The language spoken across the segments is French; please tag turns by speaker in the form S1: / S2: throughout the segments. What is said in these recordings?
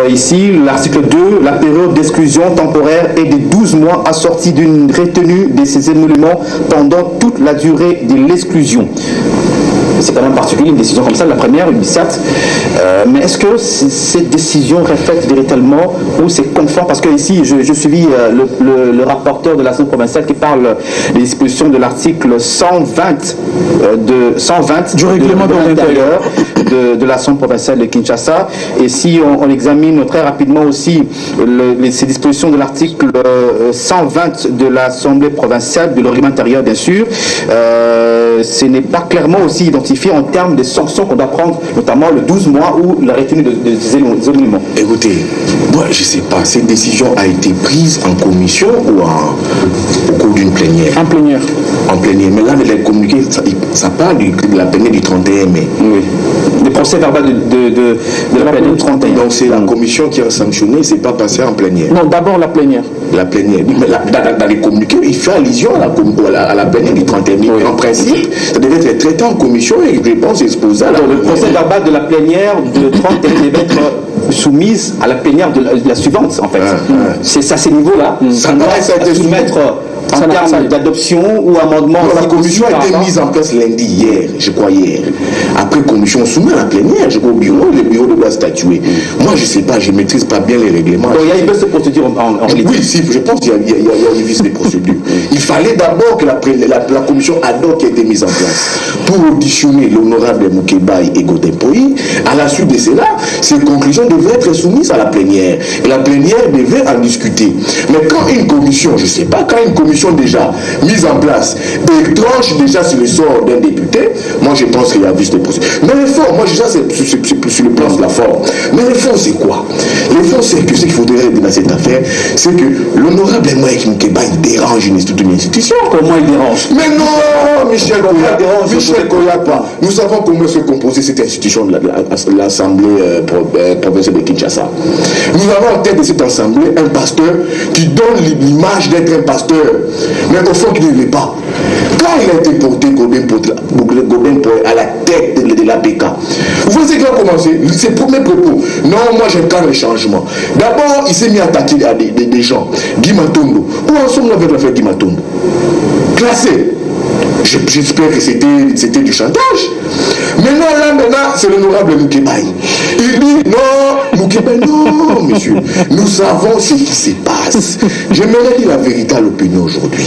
S1: ici, l'article 2, la période d'exclusion temporaire est de 12 mois assortie d'une retenue de ces émoluments pendant toute la durée de l'exclusion. C'est quand même particulier, une décision comme ça, la première, certes, mais est-ce que cette décision reflète véritablement ou c'est conforme? Parce que ici, je suivis le rapporteur de l'Assemblée provinciale qui parle des dispositions de l'article 120 du règlement de l'intérieur de l'Assemblée provinciale de Kinshasa. Et si on examine très rapidement aussi ces dispositions de l'article 120 de l'Assemblée provinciale, de règlement intérieur bien sûr, ce n'est pas clairement aussi identifié en termes de sanctions qu'on doit prendre, notamment le 12 mois ou la retenue des émoluments.
S2: Écoutez, moi je ne sais pas, cette décision a été prise en commission ou au cours d'une plénière?
S1: En plénière.
S2: En plénière, mais là, les communiqués, ça parle de la plénière du 31 mai.
S1: Oui. Des procès verbaux de la plénière du 31.
S2: Donc c'est la commission qui a sanctionné, c'est pas passé en plénière.
S1: Non, d'abord la plénière.
S2: La plénière. Mais dans les communiqués, il fait allusion à la plénière du 31 mai. Oui. En principe, ça devait être traité en commission et je pense exposé à la
S1: le procès verbal de la plénière de 31 devait être soumise à la plénière de la suivante, en fait. C'est à ces niveaux-là.
S2: Ça doit être
S1: soumettre en termes d'adoption ou amendement.
S2: Non, la commission a été mise en place lundi, hier, je crois hier. Après commission, on soumet à la plénière, je crois au bureau, le bureau doit statuer. Moi, je ne sais pas, je ne maîtrise pas bien les règlements.
S1: Donc, il y a une baisse de procédure en réalité.
S2: Oui, si, je pense qu'il y a une baisse de procédure. Il fallait d'abord que la commission ad hoc ait été mise en place pour auditionner l'honorable Moukébaï et Godin Poyi. À la suite de cela, ces conclusions devaient être soumises à la plénière. Et la plénière devait en discuter. Mais quand une commission, je ne sais pas, quand une commission déjà mise en place et tranche déjà sur le sort d'un député, moi je pense qu'il y a vu des procédures. Mais le fond, moi déjà c'est plus sur le plan de la forme. Mais le fond c'est quoi? Le fond c'est que ce qu'il faudrait dire dans cette affaire, c'est que l'honorable Mike Moukéba il dérange une institution.
S1: Comment il dérange?
S2: Mais non, Michel Koya pas. Nous savons comment se composer cette institution de l'Assemblée provinciale de Kinshasa. Nous avons en tête de cette assemblée un pasteur qui donne l'image d'être un pasteur, mais au fond, il ne l'est pas. Quand il a été porté Godin Poyi à la tête de l'APK, vous voyez ce qu'il a commencé? Ses premiers propos. Non, moi j'incarne le changement. D'abord, il s'est mis à attaquer à des gens. Guy Matondo. Où en sommes-nous avec l'affaire Guy Matondo? Classé. J'espère que c'était du chantage. Maintenant, c'est l'honorable Moukébaï. Il dit non, Moukébaï, non, monsieur. Nous savons ce qui se passe. J'aimerais dire la vérité à l'opinion aujourd'hui.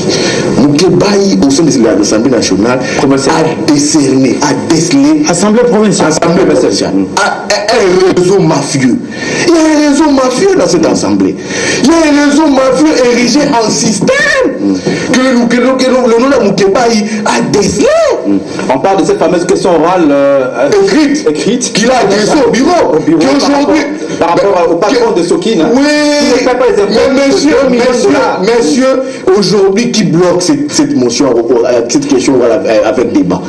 S2: Moukébaï, au sein de l'Assemblée nationale, a décelé
S1: Assemblée provinciale.
S2: Un réseau mafieux. Il y a un réseau mafieux dans cette assemblée. Il y a un réseau mafieux érigé en système que l'honorable Moukébaï a décelé.
S1: On parle de cette fameuse question orale
S2: écrite qu'il a adressée au bureau. Qu'aujourd'hui,
S1: par rapport au patron de Sokine.
S2: Oui, mais messieurs, aujourd'hui, qui bloque cette motion, cette question avec débat?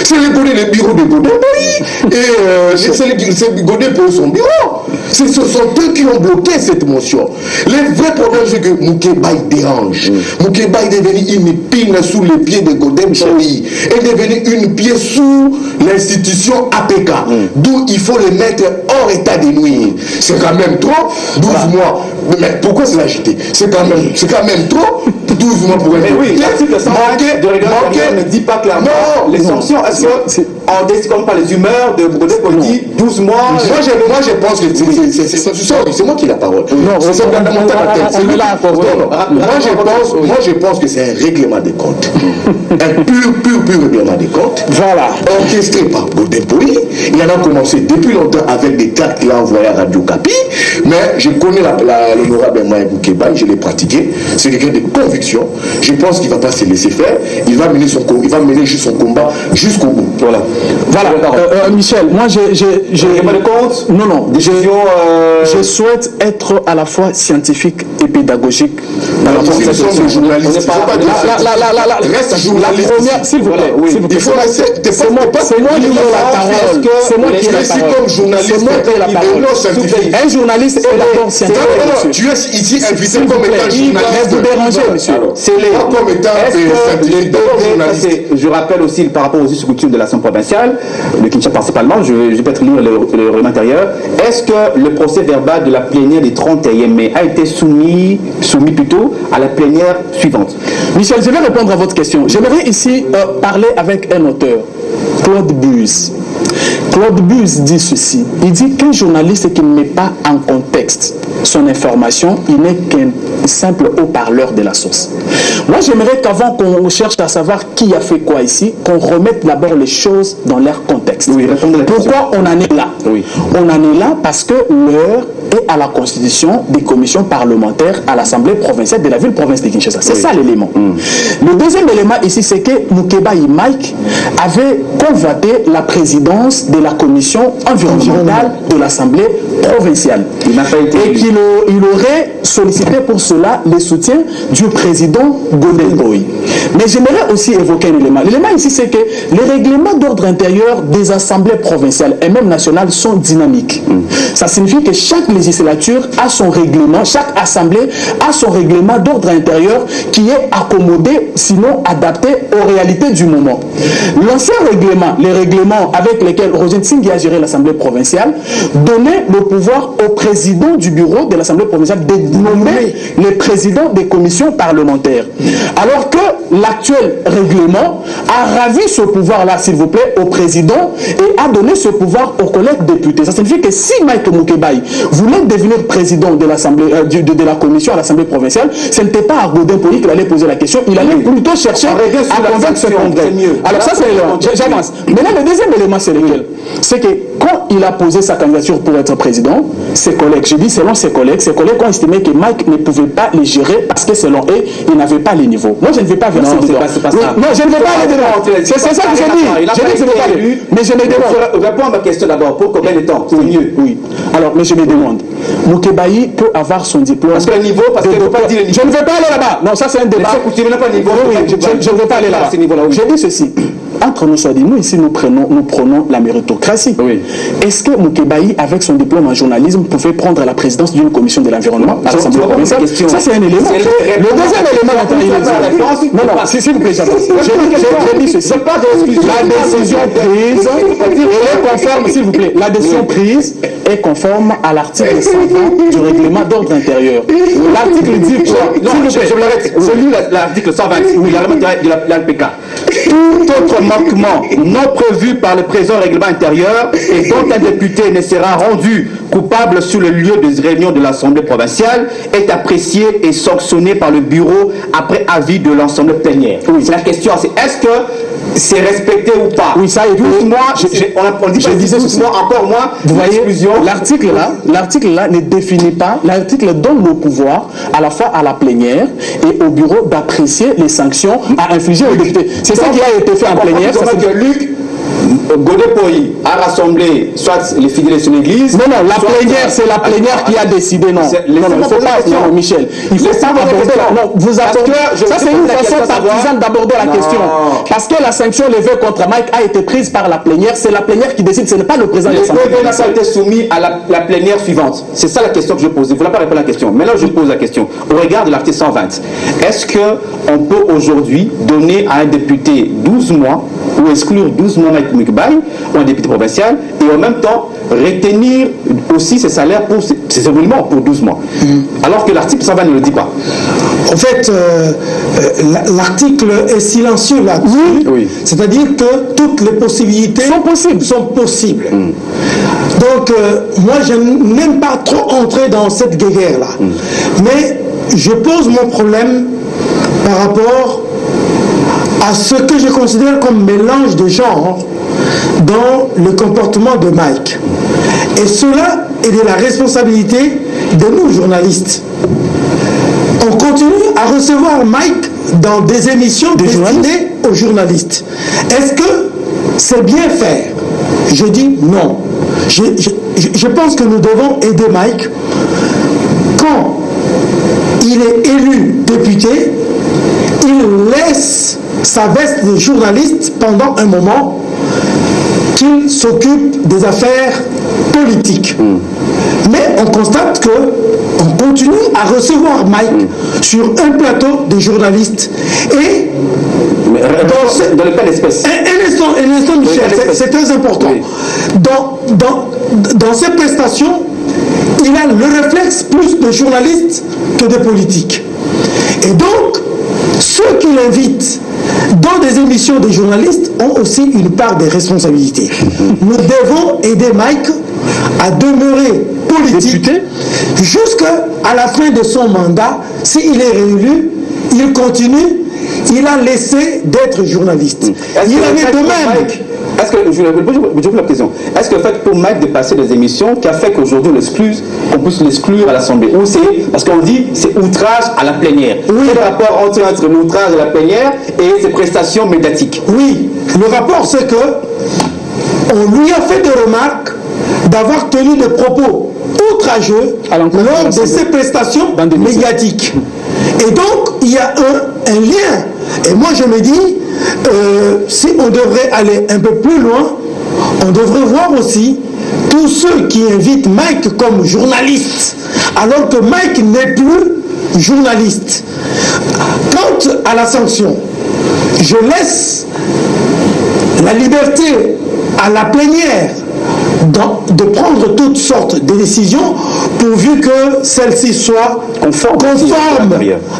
S2: C'est le bureau de Godin Poyi. Et c'est Godin Poyi son bureau. Ce sont eux qui ont bloqué cette motion. Le vrai problème, c'est que Moukébaï dérange. Moukébaï est devenu une épine sous les pieds de Godin Poyi. Est devenu une pièce sous l'institution APK. D'où il faut le mettre hors état de nuire. C'est quand même trop, 12 mois. Mais pourquoi c'est l'agité? C'est quand même trop, 12 mois pour un député.
S1: Oui, l'article 120 de règlement ne dit pas clairement les sanctions. Est-ce qu'on décide comme par les humeurs de Godin Poyi 12 mois?
S2: Moi je pense que c'est moi qui ai la parole. Non, c'est fondamental. Moi je pense que c'est un règlement des comptes. Un pur règlement des comptes.
S1: Voilà.
S2: Orchestré par Godin Poyi. Il en a commencé depuis longtemps avec des cartes qu'il a envoyées à Radio Capi. Mais je connais l'honorable Mike Moukébaï, je l'ai pratiqué. C'est quelqu'un de conviction. Je pense qu'il ne va pas se laisser faire. Il va mener son combat jusqu'au bout. Voilà.
S3: Michel, moi j'ai
S1: pas de compte.
S3: Non. Je souhaite être à la fois scientifique et pédagogique.
S2: Reste journaliste.
S3: La première, s'il vous plaît. C'est moi qui ai la parole. C'est moi qui ai la parole.
S2: Comme journaliste,
S3: un journaliste est d'abord scientifique.
S2: Tu es ici invité comme étant journaliste.
S3: Vous dérangez, monsieur. monsieur.
S1: C'est les... Je rappelle aussi par rapport aux us et coutumes de l'Assemblée provinciale, de Kinshasa principalement, je vais peut-être lire le règlement intérieur. Est-ce que le procès verbal de la plénière du 31 mai a été soumis plutôt à la plénière suivante?
S3: Michel, je vais répondre à votre question. J'aimerais ici parler avec un auteur, Claude Buse. Claude Buse dit ceci. Il dit qu'un journaliste qui ne met pas en contexte son information, il n'est qu'un simple haut-parleur de la source. Moi, j'aimerais qu'avant qu'on cherche à savoir qui a fait quoi ici, qu'on remette d'abord les choses dans leur contexte.
S1: Oui,
S3: pourquoi on en est là? Oui. On en est là parce que l'heure est à la constitution des commissions parlementaires à l'Assemblée provinciale de la ville-province de Kinshasa. C'est ça l'élément. Le deuxième élément ici, c'est que Moukébaï Mike avait convoité la présidence de la commission environnementale de l'Assemblée provinciale.
S1: Il n'a pas été
S3: et qu'il aurait sollicité pour cela le soutien du président Godel Boy. Mais j'aimerais aussi évoquer un élément. L'élément ici, c'est que les règlements d'ordre intérieur des assemblées provinciales et même nationales sont dynamiques. Ça signifie que chaque législature a son règlement, chaque assemblée a son règlement d'ordre intérieur qui est accommodé, sinon adapté aux réalités du moment. L'ancien règlement, les règlements avec lesquels Roger Tsingui a géré l'assemblée provinciale, donnait le pouvoir au président du bureau de l'assemblée provinciale de nommer les présidents des commissions parlementaires. Alors que l'actuel règlement a ravi ce pouvoir-là, s'il vous plaît, au président et a donné ce pouvoir aux collègues députés. Ça signifie que si Mike Moukébaï voulait devenir président de l'assemblée, de la commission à l'assemblée provinciale, ce n'était pas à Godin Poli qu'il allait poser la question, il allait plutôt chercher à convaincre ce congrès. Alors ça c'est l'élément, j'avance. Maintenant le deuxième élément c'est lequel? C'est que quand il a posé sa candidature pour être président, ses collègues, je dis selon ses collègues ont estimé que Mike ne pouvait pas les gérer parce que selon eux, il n'avait pas les niveaux. Moi je ne vais pas verser dedans. Non, je ne vais pas aller dedans. C'est ça que j'ai dit. J'ai dit que je ne vais pas aller. Mais je me demande.
S1: Réponds à ma question d'abord. Pour combien de temps? C'est mieux.
S3: Oui. Alors, mais je me demande. Moukébaï peut avoir son diplôme.
S1: Parce que le niveau, parce qu'il ne faut pas dire le niveau.
S3: Je ne vais pas aller là-bas. Non, ça c'est un débat.
S1: Je ne
S3: vais pas aller là-bas. Je dis ceci. Entre nous, soit dit, nous ici, nous prenons la méritocratie.
S1: Oui.
S3: Est-ce que Moukébaï, avec son diplôme en journalisme, pouvait prendre la présidence d'une commission de l'environnement à l'Assemblée provinciale? Ça, c'est un élément. Le deuxième élément, non, s'il vous plaît, j'avance. J'ai dit ceci. La décision prise est conforme, s'il vous plaît, la décision prise est conforme à l'article 120 du règlement d'ordre intérieur. L'article dit quoi?
S1: Non, je l'arrête. Celui l'article 120, oui, de l'ALPK. Tout autre manquement non prévu par le présent règlement intérieur et dont un député ne sera rendu coupable sur le lieu de réunion de l'Assemblée provinciale est apprécié et sanctionné par le bureau après avis de l'Assemblée plénière. Oui. La question c'est est-ce que c'est respecté ou pas?
S3: Oui, ça est.
S1: 12 mois, on dit pas 12 mois, encore moins.
S3: Vous voyez, l'article là ne définit pas, l'article donne le pouvoir à la fois à la plénière et au bureau d'apprécier les sanctions à infliger aux députés. C'est ça qui a été fait en plénière.
S1: Que Luc Godé-Poyi a rassemblé soit les fidèles sur l'église.
S3: Non, la plénière, c'est la plénière qui a décidé, non. Non, Michel. Il faut pas aborder la. Non, vous attendez. Ça, c'est une façon partisane d'aborder la question. Parce que la sanction levée contre Mike a été prise par la plénière. C'est la plénière qui décide, ce n'est pas le président de l'Assemblée.
S1: Il n'a pas été soumis à la plénière suivante. C'est ça la question que je pose. Vous n'avez pas répondu à la question. Mais là, je pose la question. Au regard de l'article 120, est-ce qu'on peut aujourd'hui donner à un député 12 mois ou exclure 12 mois Mike Moukébaï ou un député provincial et en même temps retenir aussi ses salaires pour ses évolutions pour 12 mois alors que l'article 120 ne le dit pas?
S4: En fait, l'article est silencieux là-dessus.
S1: Oui.
S4: C'est-à-dire que toutes les possibilités sont possibles. Donc, moi, je n'aime pas trop entrer dans cette guerre-là. Mais je pose mon problème par rapport à ce que je considère comme mélange de genre dans le comportement de Mike. Et cela est de la responsabilité de nous, journalistes. On continue à recevoir Mike dans des émissions destinées aux journalistes. Est-ce que c'est bien faire? Je dis non. Je pense que nous devons aider Mike. Quand il est élu député, il laisse sa veste de journaliste pendant un moment qu'il s'occupe des affaires politiques. Mais on constate qu'on continue à recevoir Mike sur un plateau de journalistes. Et
S1: dans le cas d'espèce.
S4: Un instant, Michel, c'est très important.
S1: Oui.
S4: Dans ces prestations, il a le réflexe plus de journalistes que de politiques. Et donc, ceux qui l'invitent dans des émissions de journalistes ont aussi une part de responsabilité. Nous devons aider Mike à demeurer politique jusqu'à la fin de son mandat. S'il est réélu, il continue. Il a laissé d'être journaliste. Il en est de même.
S1: Est-ce que, je vous pose la question, est-ce que le fait pour Mike de passer des émissions qui a fait qu'aujourd'hui on puisse l'exclure à l'Assemblée, ou c'est, parce qu'on dit, c'est outrage à la plénière. Oui. Quel est le rapport entre l'outrage à la plénière et ses prestations médiatiques?
S4: Oui, le rapport c'est que on lui a fait des remarques d'avoir tenu des propos outrageux lors de ses prestations médiatiques. Et donc, il y a un lien. Et moi, je me dis, si on devrait aller un peu plus loin, on devrait voir aussi tous ceux qui invitent Mike comme journaliste, alors que Mike n'est plus journaliste. Quant à la sanction, je laisse la liberté à la plénière de prendre toutes sortes de décisions pourvu que celles-ci soient conformes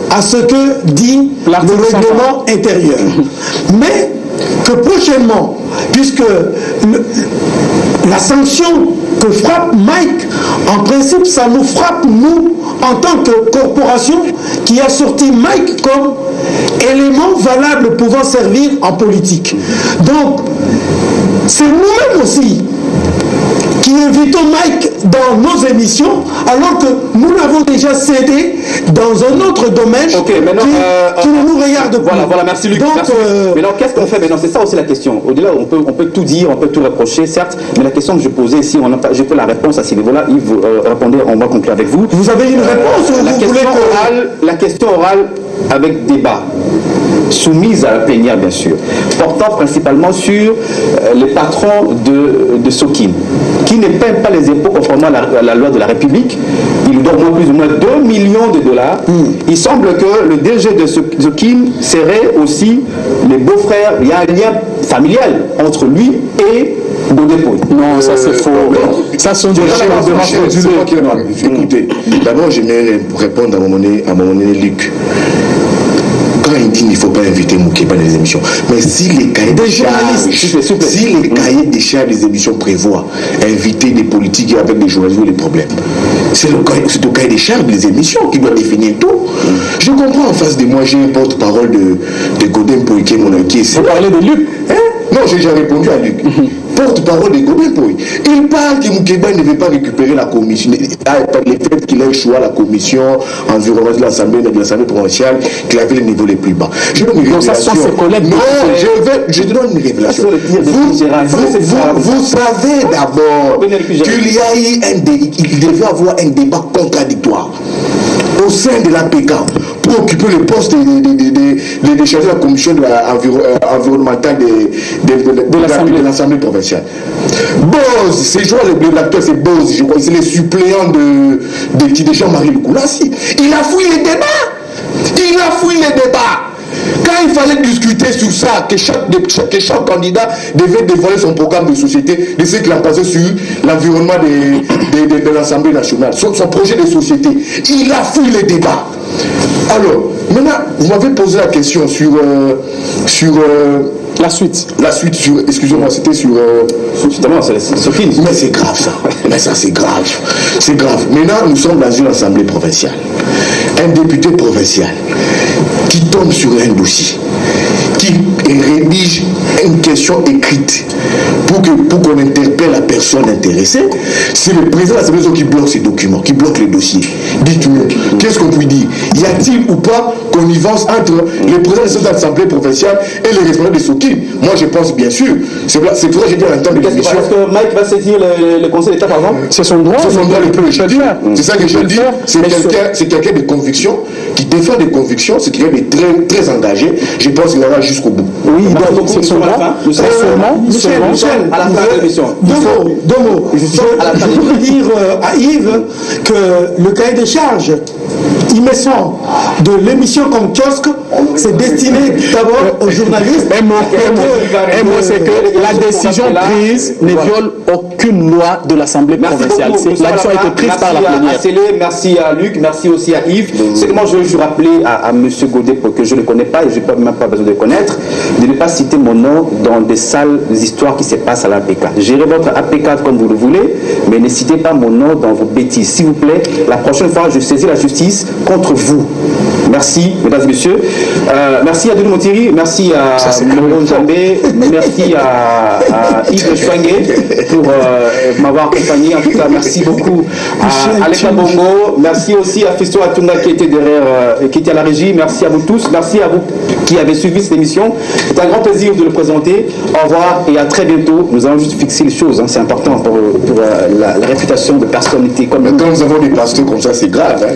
S4: à ce que dit le règlement intérieur. Mais que prochainement, puisque la sanction que frappe Mike, en principe, ça nous frappe, nous, en tant que corporation qui a sorti Mike comme élément valable pouvant servir en politique. Donc, c'est nous-mêmes aussi qui invitons Mike dans nos émissions, alors que nous l'avons déjà cédé dans un autre domaine qui ne nous regarde pas.
S1: Voilà, merci Luc.
S4: Donc,
S1: maintenant, qu'est-ce qu'on fait maintenant? C'est ça aussi la question. Au-delà, on peut tout dire, on peut tout reprocher, certes, mais la question que je posais ici, j'ai pas la réponse à ce niveau-là. Yves, vous répondez, on va conclure avec vous.
S4: Vous avez une réponse ou vous voulez
S1: la question orale avec débat, soumise à la plénière bien sûr, portant principalement sur les patrons de Sokin, qui ne paient pas les impôts conformément à la loi de la République. Ils doivent plus ou moins 2 millions de dollars. Il semble que le DG de Sokin serait aussi les beaux-frères. Il y a un lien familial entre lui et Godepoi.
S3: Non, ça c'est faux. Ça sont des choses de
S2: Écoutez, d'abord j'aimerais répondre à mon donné, Luc. Quand il dit qu'il ne faut pas inviter Moukeba dans les émissions, mais si les cahiers des charges des émissions prévoient inviter des politiques avec des journalistes, les problèmes, c'est au cahier des charges des émissions qui doit définir tout. Je comprends en face de moi, j'ai un porte-parole de Godepoi qui est mon qui
S3: vous parlez de Luc?
S2: Non, j'ai déjà répondu à Luc. Porte-parole de Godepoi. Il parle que Moukeba ne veut pas récupérer la commission. Le fait qu'il a échoué à la commission environnementale de l'Assemblée provinciale, qu'il avait le niveau les plus bas. Je donne une révélation. Je te donne une révélation. Vous savez d'abord qu'il devait avoir un débat contradictoire au sein de l'APK pour occuper le poste de chef de la commission environnementale de l'Assemblée provinciale. Boz, c'est joueur l'acteur, c'est Boz, je crois, c'est les suppléants de Jean-Marie Loukoulasi. Il a fouillé les débats. Quand il fallait discuter sur ça, que chaque candidat devait dévoiler son programme de société, de ce qu'il a passé sur l'environnement de l'Assemblée nationale, son projet de société, il a fouillé les débats. Alors, maintenant, vous m'avez posé la question sur
S3: la suite.
S2: Excusez-moi, c'était sur...
S1: Justement, c'est fini.
S2: Mais c'est grave ça. Mais ça, c'est grave. C'est grave. Maintenant, nous sommes dans une assemblée provinciale. Un député provincial qui tombe sur un dossier, qui rédige une question écrite pour qu'on interpelle la personne intéressée, c'est le président de l'Assemblée qui bloque ces documents, qui bloque les dossiers. Dites-nous, qu'est-ce qu'on peut dire? Y a-t-il ou pas connivence entre le président de l'Assemblée provinciale et les responsables de Sokin? Moi, je pense bien sûr. C'est pour ça que j'ai dit en temps de l'émission.
S1: Est-ce que Mike va saisir le Conseil d'État, par exemple?
S3: C'est son droit.
S2: C'est son droit le plus légitime. C'est ça que je dis. C'est quelqu'un de conviction, qui défend des convictions, c'est quelqu'un de très, très engagé. Je pense qu'il ira jusqu'au bout.
S3: Oui, donc c'est son
S4: Michel,
S1: à la fin de l'émission.
S4: Deux mots. Je voudrais dire à Yves que le cahier des charges, il me semble, de l'émission comme kiosque, c'est destiné d'abord aux journalistes.
S3: Un mot, c'est que la décision prise ne viole aucune loi de l'Assemblée provinciale. La décision a été prise par la plénière.
S1: Merci à Luc, merci aussi à Yves. C'est que moi je veux rappeler à M. Godet, que je ne connais pas et je n'ai même pas besoin de le connaître, de ne pas citer mon nom dans des sales histoires qui se passent à l'APK. Gérez votre APK comme vous le voulez, mais ne citez pas mon nom dans vos bêtises. S'il vous plaît, la prochaine fois, je saisis la justice contre vous. Merci, mesdames et messieurs. Merci à Denis Montiri, merci à Moron Jambé, merci à Yves Chouangué pour m'avoir accompagné. En tout cas, merci beaucoup à Aleka Bongo. Merci aussi à Fisto Atunga qui était derrière, qui était à la régie. Merci à vous tous. Merci à vous qui avez suivi cette émission. C'est un grand plaisir de le présenter. Au revoir et à très bientôt. Nous allons juste fixer les choses. Hein. C'est important pour la réputation de personnalité comme
S2: quand nous avons des pasteurs comme ça, c'est grave. Hein.